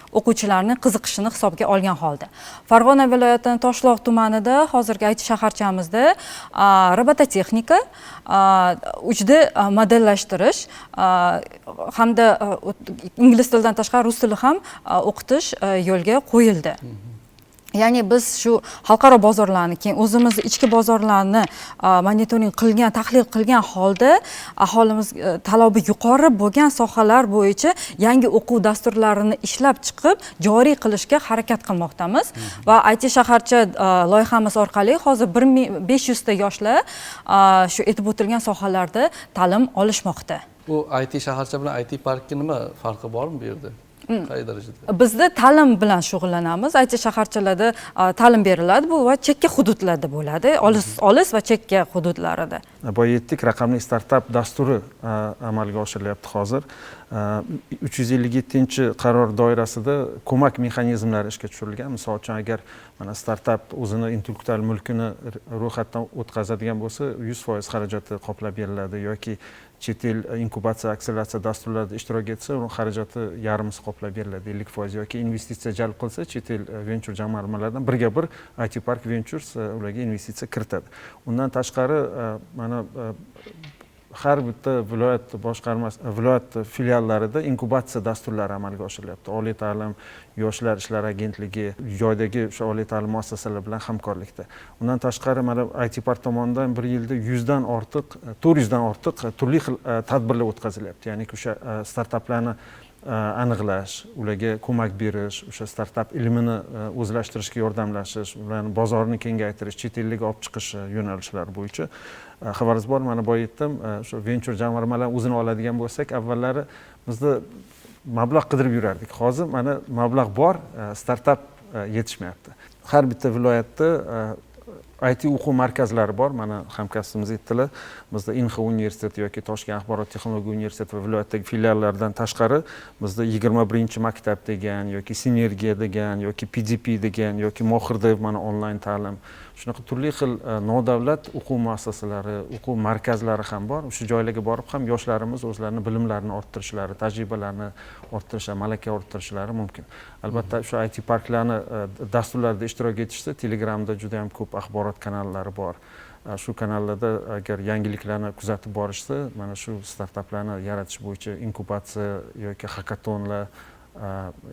O'quvchilarning qiziqishini hisobga olgan holda. Farg'ona viloyatining Toshloq tumanida hozirgi IT shaharchamizda robototexnika, 3D modellashtirish hamda ingliz tilidan tashqari rus tili ham o'qitish yo'lga qo'yildi. Ya'ni biz shu xalqaro bozorlarni, keyin o'zimizni ichki bozorlarni monitoring qilgan, tahlil qilgan holda aholimiz talabi yuqori bo'lgan sohalar bo'yicha yangi o'quv dasturlarini ishlab chiqib, joriy qilishga harakat qilmoqdamiz. Va IT shaharcha loyihamiz orqali hozir 1500 ta yoshlar shu aytib o'tilgan sohalarda ta'lim olishmoqda. Bu IT shaharcha bilan IT parkka nima farqi bormi bu yerda? qay darajada? Bizda ta'lim bilan shug'ullanamiz. Aytcha shaharchalarda ta'lim beriladi, bu va chekka hududlarda bo'ladi, olis va chekka hududlarida. Boya aytdik, raqamli startap dasturi amalga oshirilyapti hozir. 357-qaror doirasida ko'mak mexanizmlari ishga tushirilgan. Misol uchun, agar mana startap o'zini intellektual mulkini ro'yxatdan o'tkazadigan bo'lsa, 100% xarajati qoplab beriladi yoki chet el inkubatsiya akseleratsiya dasturlarida ishtirok etsa, uni xarajati yarmisi qoplab beriladi, 50% yoki investitsiya jalb qilsa, chet el venture jamg'armalaridan birga bir IT Park Ventures ularga investitsiya kiritadi. Undan tashqari mana har bitta viloyat boshqarmasi, viloyat filiallarida inkubatsiya dasturlari amalga oshirilyapti. Oliy ta'lim, yoshlar ishlari agentligi, joydagi o'sha oliy ta'lim muassasalari bilan hamkorlikda. Undan tashqari mana IT Park tomonidan bir yilda 400 dan ortiq turli xil tadbirlar o'tkazilyapti. Ya'ni o'sha startaplarni aniqlash, ularga ko'mak berish, o'sha startap ilmini o'zlashtirishga yordamlashish, ularni bozorini kengaytirish, chet elga olib chiqish yo'nalishlari bo'yicha xabaringiz bor. Mana boya aytdim, o'sha venture jamg'armalar o'zini oladigan bo'lsak, avvallari bizda mablag' qidirib yurardik. Hozir mana mablag' bor, startap yetishmayapti. Har bitta viloyatda IT o'quv markazlari bor. Mana hamkasbimiz aytdilar, bizda Inha universiteti yoki Toshkent axborot texnologiya universiteti va viloyatdagi filiallardan tashqari bizda 21-maktab degan yoki Sinergiya degan yoki PDP degan yoki Mohirdev mana onlayn ta'lim, shunaqa turli xil nodavlat o'quv muassasalari, o'quv markazlari ham bor. O'sha joylarga borib ham yoshlarimiz o'zlarining bilimlarini orttirishlari, tajribalarini orttirishlari, malaka orttirishlari mumkin. Albatta, o'sha IT parklarni dasturlarida ishtirok etishsa, Telegramda juda ham ko'p axborot kanallari bor. Shu kanallarda agar yangiliklarni kuzatib borishsa, mana shu startaplarni yaratish bo'yicha inkubatsiya yoki hakatonlar,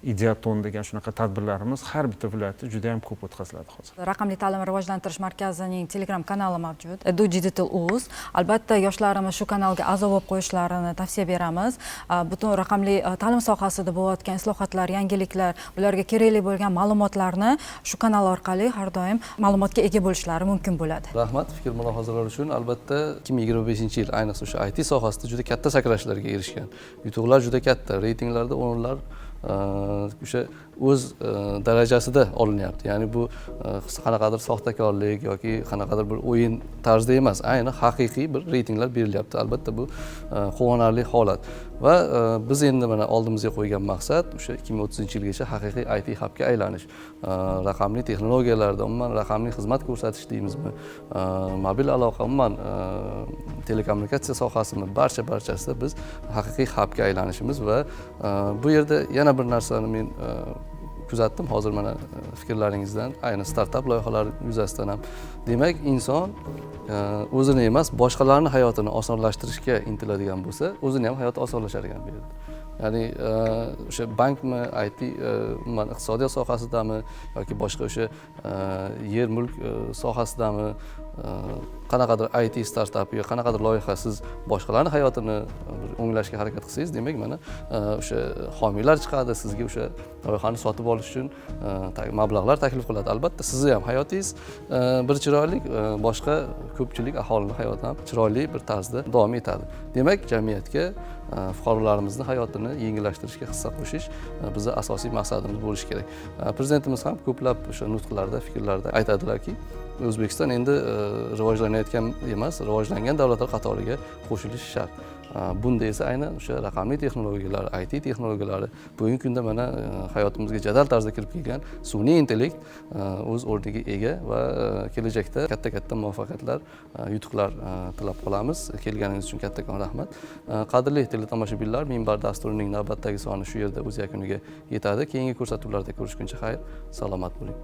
ideaton degan shunaqa tadbirlarimiz har bitta viloyatda juda ham ko'p o'tkaziladi hozir. Raqamli ta'lim rivojlantirish markazining Telegram kanali mavjud, Edu Digital Uz. Albatta, yoshlarimiz shu kanalga a'zo bo'lib qo'yishlarini tavsiya beramiz. Butun raqamli ta'lim sohasida bo'layotgan islohotlar, yangiliklar, ularga kerakli bo'lgan ma'lumotlarni shu kanal orqali har doim ma'lumotga ega bo'lishlari mumkin bo'ladi. Rahmat fikr mulohazalar uchun. Albatta 2025-yil ayniqsa o'sha IT sohasida juda katta sakrashlarga erishgan. Yutuqlar juda katta, reytinglarda o'rinlar o'sha o'z darajasida olinyapti. Ya'ni bu qanaqadir soxtakorlik yoki qanaqadir bir o'yin tarzida emas, ayni haqiqiy bir reytinglar berilyapti. Albatta bu quvonarli holat. Va biz endi mana oldimizga qo'ygan maqsad o'sha 2030-yilgacha haqiqiy IT hubga aylanish. Raqamli texnologiyalarda, umuman raqamli xizmat ko'rsatish deymizmi, mobil aloqa, umuman telekommunikatsiya sohasini barchasida biz haqiqiy hubga aylanishimiz va bu yerda yana bir narsani men kuzatdim hozir mana fikrlaringizdan, ayni startap loyihalari yuzasidan ham. Demak, inson o'zini emas, boshqalarning hayotini osonlashtirishga intiladigan bo'lsa, o'zini ham hayoti osonlashar ekan bu yerda. Ya'ni o'sha bankmi, IT, umuman iqtisodiyot sohasidami yoki boshqa o'sha yer mulk sohasidami, qanaqadir IT startap yoki qanaqadir loyiha siz boshqalarning hayotini o'nglashga harakat qilsangiz, demak mana o'sha homiylar chiqadi, sizga o'sha loyihani sotib olish uchun mablag'lar taklif qiladi. Albatta, sizni ham hayotingiz bir chiroyli, boshqa ko'pchilik aholining hayoti ham chiroyli bir tarzda davom etadi. Demak, jamiyatga fuqarolarimizni hayotini yengillashtirishga hissa qo'shish bizning asosiy maqsadimiz bo'lishi kerak. Prezidentimiz ham ko'plab o'sha nutqlarda, fikrlarda aytadilarki, O'zbekiston endi rivojlanayotgan emas, rivojlangan davlatlar qatoriga qo'shilishi shart. Bunda esa aynan o'sha raqamli texnologiyalar, IT texnologiyalari bugungi kunda mana hayotimizga jadal tarzda kirib kelgan sun'iy intellekt o'z o'rniga ega va kelajakda katta muvaffaqiyatlar, yutuqlar tilab qolamiz. Kelganingiz uchun kattakon rahmat. Qadrli teletomoshabinlar, Minbar dasturining navbatdagi soni shu yerda o'z yakuniga yetadi. Keyingi ko'rsatuvlarda ko'rishguncha xayr, salomat bo'ling.